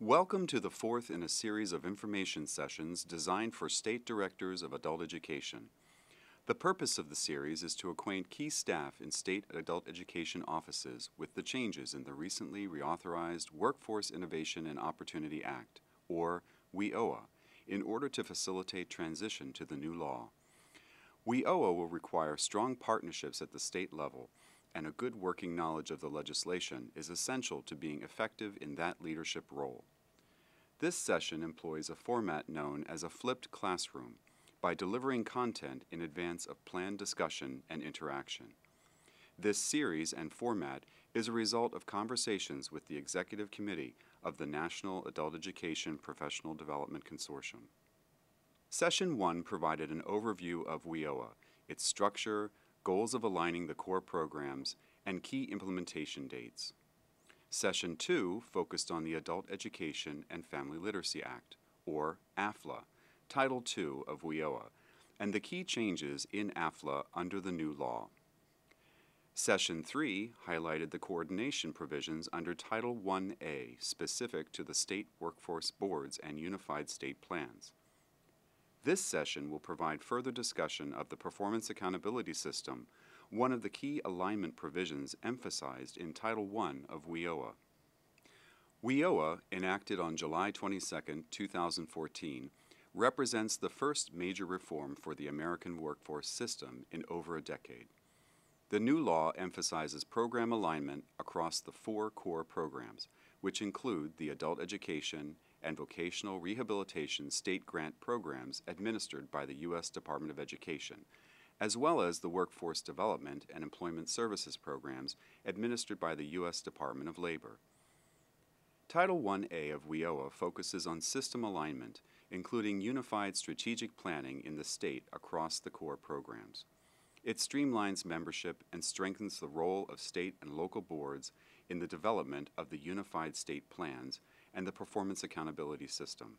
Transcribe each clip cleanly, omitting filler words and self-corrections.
Welcome to the fourth in a series of information sessions designed for state directors of adult education. The purpose of the series is to acquaint key staff in state adult education offices with the changes in the recently reauthorized Workforce Innovation and Opportunity Act, or WIOA, in order to facilitate transition to the new law. WIOA will require strong partnerships at the state level, and a good working knowledge of the legislation is essential to being effective in that leadership role. This session employs a format known as a flipped classroom by delivering content in advance of planned discussion and interaction. This series and format is a result of conversations with the Executive Committee of the National Adult Education Professional Development Consortium. Session 1 provided an overview of WIOA, its structure, goals of aligning the core programs, and key implementation dates. Session 2 focused on the Adult Education and Family Literacy Act, or AFLA, Title II of WIOA, and the key changes in AFLA under the new law. Session 3 highlighted the coordination provisions under Title I-A specific to the state workforce boards and unified state plans. This session will provide further discussion of the Performance Accountability System, one of the key alignment provisions emphasized in Title I of WIOA. WIOA, enacted on July 22, 2014, represents the first major reform for the American workforce system in over a decade. The new law emphasizes program alignment across the 4 core programs, which include the adult education and vocational rehabilitation state grant programs administered by the U.S. Department of Education, as well as the workforce development and employment services programs administered by the U.S. Department of Labor. Title I-A of WIOA focuses on system alignment, including unified strategic planning in the state across the core programs. It streamlines membership and strengthens the role of state and local boards in the development of the unified state plans and the performance accountability system.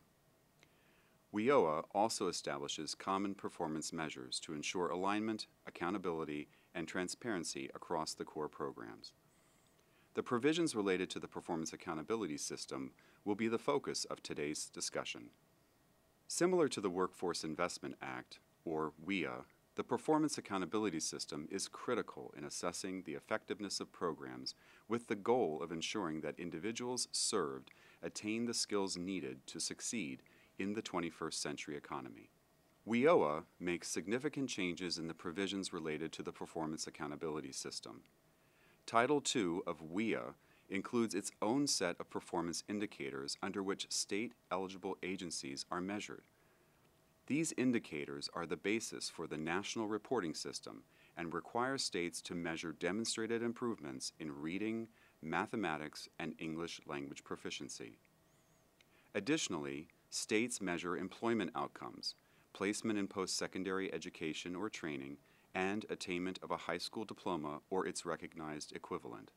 WIOA also establishes common performance measures to ensure alignment, accountability, and transparency across the core programs. The provisions related to the performance accountability system will be the focus of today's discussion. Similar to the Workforce Investment Act, or WIA, the performance accountability system is critical in assessing the effectiveness of programs with the goal of ensuring that individuals served attain the skills needed to succeed in the 21st century economy. WIOA makes significant changes in the provisions related to the performance accountability system. Title II of WIA includes its own set of performance indicators under which state-eligible agencies are measured. These indicators are the basis for the national reporting system and require states to measure demonstrated improvements in reading, mathematics, and English language proficiency. Additionally, states measure employment outcomes, placement in post-secondary education or training, and attainment of a high school diploma or its recognized equivalent.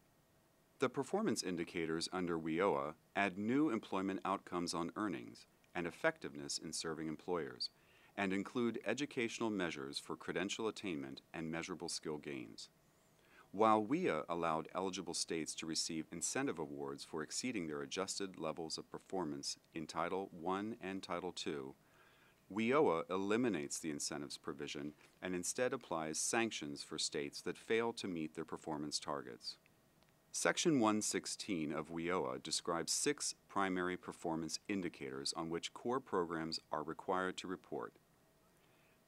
The performance indicators under WIOA add new employment outcomes on earnings and effectiveness in serving employers, and include educational measures for credential attainment and measurable skill gains. While WIA allowed eligible states to receive incentive awards for exceeding their adjusted levels of performance in Title I and Title II, WIOA eliminates the incentives provision and instead applies sanctions for states that fail to meet their performance targets. Section 116 of WIOA describes 6 primary performance indicators on which core programs are required to report.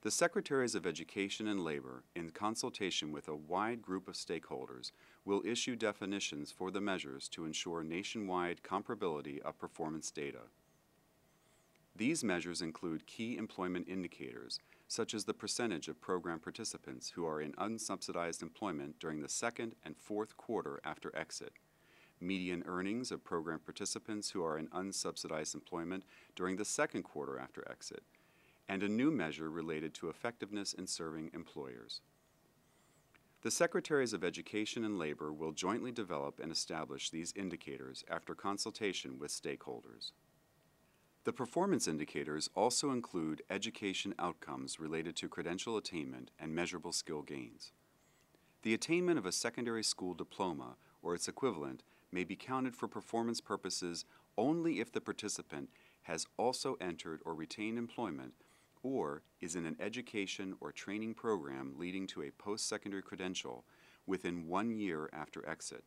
The Secretaries of Education and Labor, in consultation with a wide group of stakeholders, will issue definitions for the measures to ensure nationwide comparability of performance data. These measures include key employment indicators, such as the percentage of program participants who are in unsubsidized employment during the second and fourth quarter after exit, median earnings of program participants who are in unsubsidized employment during the second quarter after exit, and a new measure related to effectiveness in serving employers. The Secretaries of Education and Labor will jointly develop and establish these indicators after consultation with stakeholders. The performance indicators also include education outcomes related to credential attainment and measurable skill gains. The attainment of a secondary school diploma or its equivalent may be counted for performance purposes only if the participant has also entered or retained employment or is in an education or training program leading to a post-secondary credential within 1 year after exit.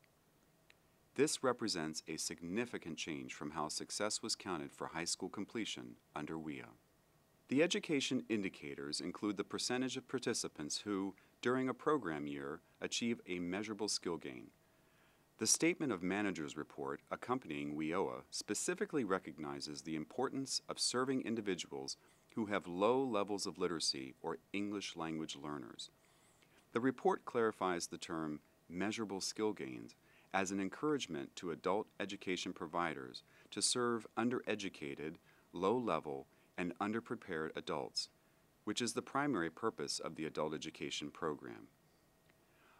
This represents a significant change from how success was counted for high school completion under WIOA. The education indicators include the percentage of participants who, during a program year, achieve a measurable skill gain. The Statement of Managers report accompanying WIOA specifically recognizes the importance of serving individuals who have low levels of literacy or English language learners. The report clarifies the term measurable skill gains as an encouragement to adult education providers to serve undereducated, low-level, and underprepared adults, which is the primary purpose of the adult education program.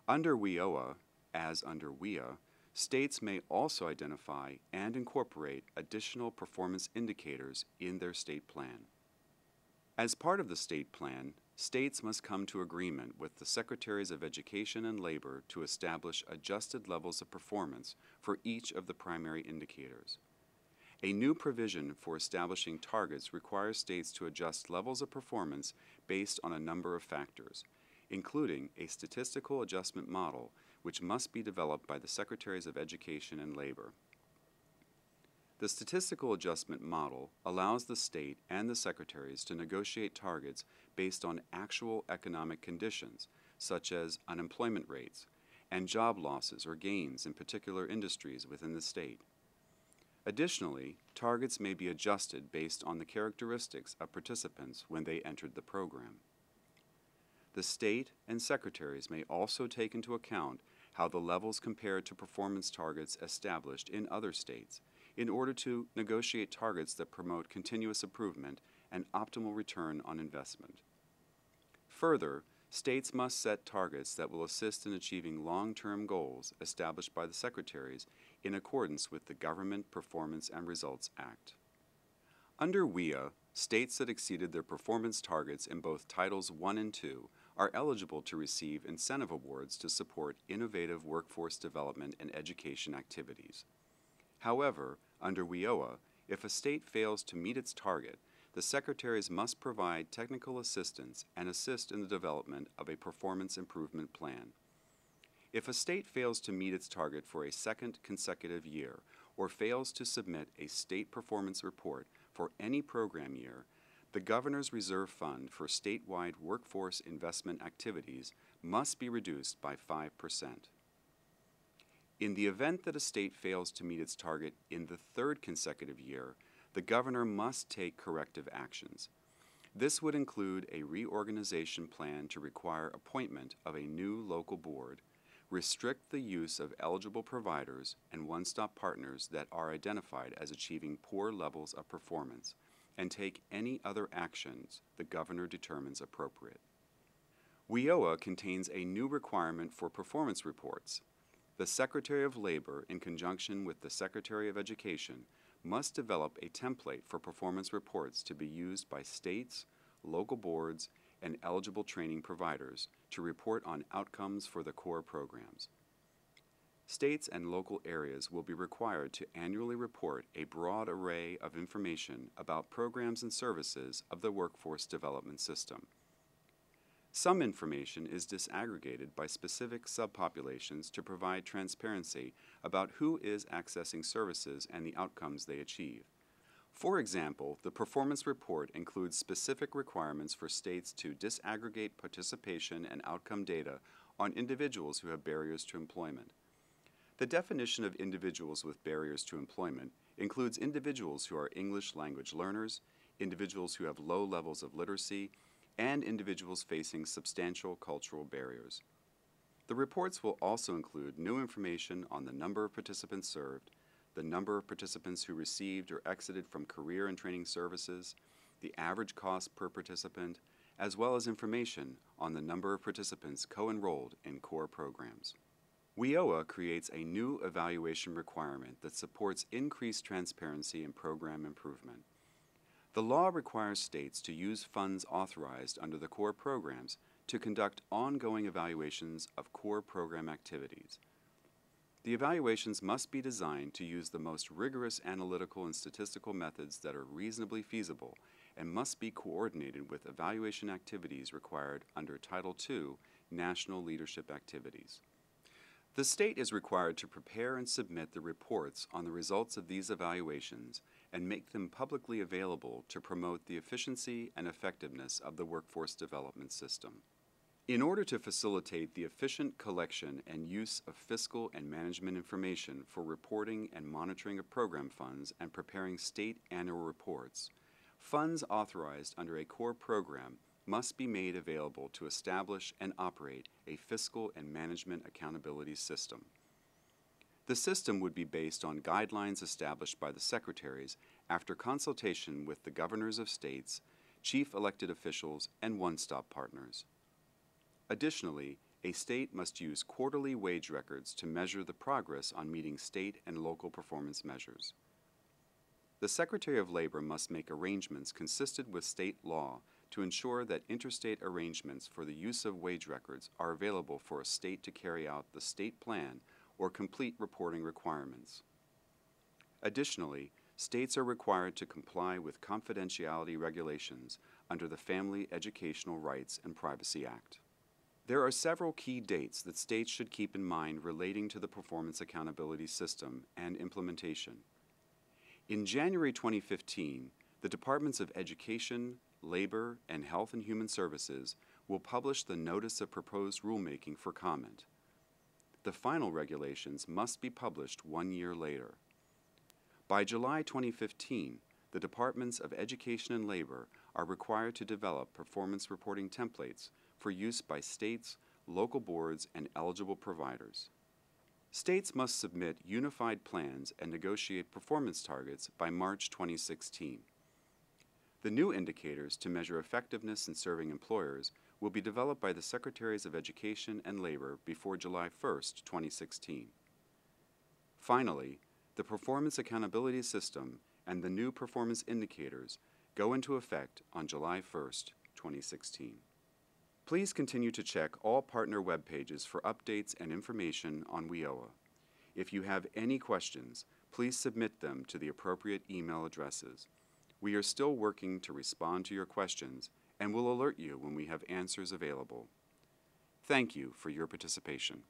Under WIOA, as under WIA, states may also identify and incorporate additional performance indicators in their state plan. As part of the state plan, states must come to agreement with the Secretaries of Education and Labor to establish adjusted levels of performance for each of the primary indicators. A new provision for establishing targets requires states to adjust levels of performance based on a number of factors, including a statistical adjustment model which must be developed by the Secretaries of Education and Labor. The statistical adjustment model allows the state and the secretaries to negotiate targets based on actual economic conditions, such as unemployment rates, and job losses or gains in particular industries within the state. Additionally, targets may be adjusted based on the characteristics of participants when they entered the program. The state and secretaries may also take into account how the levels compare to performance targets established in other states, in order to negotiate targets that promote continuous improvement and optimal return on investment. Further, states must set targets that will assist in achieving long-term goals established by the secretaries in accordance with the Government Performance and Results Act. Under WIA, states that exceeded their performance targets in both Titles I and II are eligible to receive incentive awards to support innovative workforce development and education activities. However, under WIOA, if a state fails to meet its target, the secretaries must provide technical assistance and assist in the development of a performance improvement plan. If a state fails to meet its target for a second consecutive year or fails to submit a state performance report for any program year, the Governor's Reserve Fund for statewide workforce investment activities must be reduced by 5%. In the event that a state fails to meet its target in the third consecutive year, the governor must take corrective actions. This would include a reorganization plan to require appointment of a new local board, restrict the use of eligible providers and one-stop partners that are identified as achieving poor levels of performance, and take any other actions the governor determines appropriate. WIOA contains a new requirement for performance reports. The Secretary of Labor, in conjunction with the Secretary of Education, must develop a template for performance reports to be used by states, local boards, and eligible training providers to report on outcomes for the core programs. States and local areas will be required to annually report a broad array of information about programs and services of the workforce development system. Some information is disaggregated by specific subpopulations to provide transparency about who is accessing services and the outcomes they achieve. For example, the performance report includes specific requirements for states to disaggregate participation and outcome data on individuals who have barriers to employment. The definition of individuals with barriers to employment includes individuals who are English language learners, individuals who have low levels of literacy, and individuals facing substantial cultural barriers. The reports will also include new information on the number of participants served, the number of participants who received or exited from career and training services, the average cost per participant, as well as information on the number of participants co-enrolled in core programs. WIOA creates a new evaluation requirement that supports increased transparency and program improvement. The law requires states to use funds authorized under the core programs to conduct ongoing evaluations of core program activities. The evaluations must be designed to use the most rigorous analytical and statistical methods that are reasonably feasible and must be coordinated with evaluation activities required under Title II National Leadership Activities. The state is required to prepare and submit the reports on the results of these evaluations and make them publicly available to promote the efficiency and effectiveness of the workforce development system. In order to facilitate the efficient collection and use of fiscal and management information for reporting and monitoring of program funds and preparing state annual reports, funds authorized under a core program must be made available to establish and operate a fiscal and management accountability system. The system would be based on guidelines established by the secretaries after consultation with the governors of states, chief elected officials, and one-stop partners. Additionally, a state must use quarterly wage records to measure the progress on meeting state and local performance measures. The Secretary of Labor must make arrangements consistent with state law to ensure that interstate arrangements for the use of wage records are available for a state to carry out the state plan or complete reporting requirements. Additionally, states are required to comply with confidentiality regulations under the Family Educational Rights and Privacy Act. There are several key dates that states should keep in mind relating to the Performance Accountability System and implementation. In January 2015, the Departments of Education, Labor, and Health and Human Services will publish the Notice of Proposed Rulemaking for comment. The final regulations must be published 1 year later. By July 2015, the Departments of Education and Labor are required to develop performance reporting templates for use by states, local boards, and eligible providers. States must submit unified plans and negotiate performance targets by March 2016. The new indicators to measure effectiveness in serving employers will be developed by the Secretaries of Education and Labor before July 1, 2016. Finally, the Performance Accountability System and the new performance indicators go into effect on July 1, 2016. Please continue to check all partner web pages for updates and information on WIOA. If you have any questions, please submit them to the appropriate email addresses. We are still working to respond to your questions and will alert you when we have answers available. Thank you for your participation.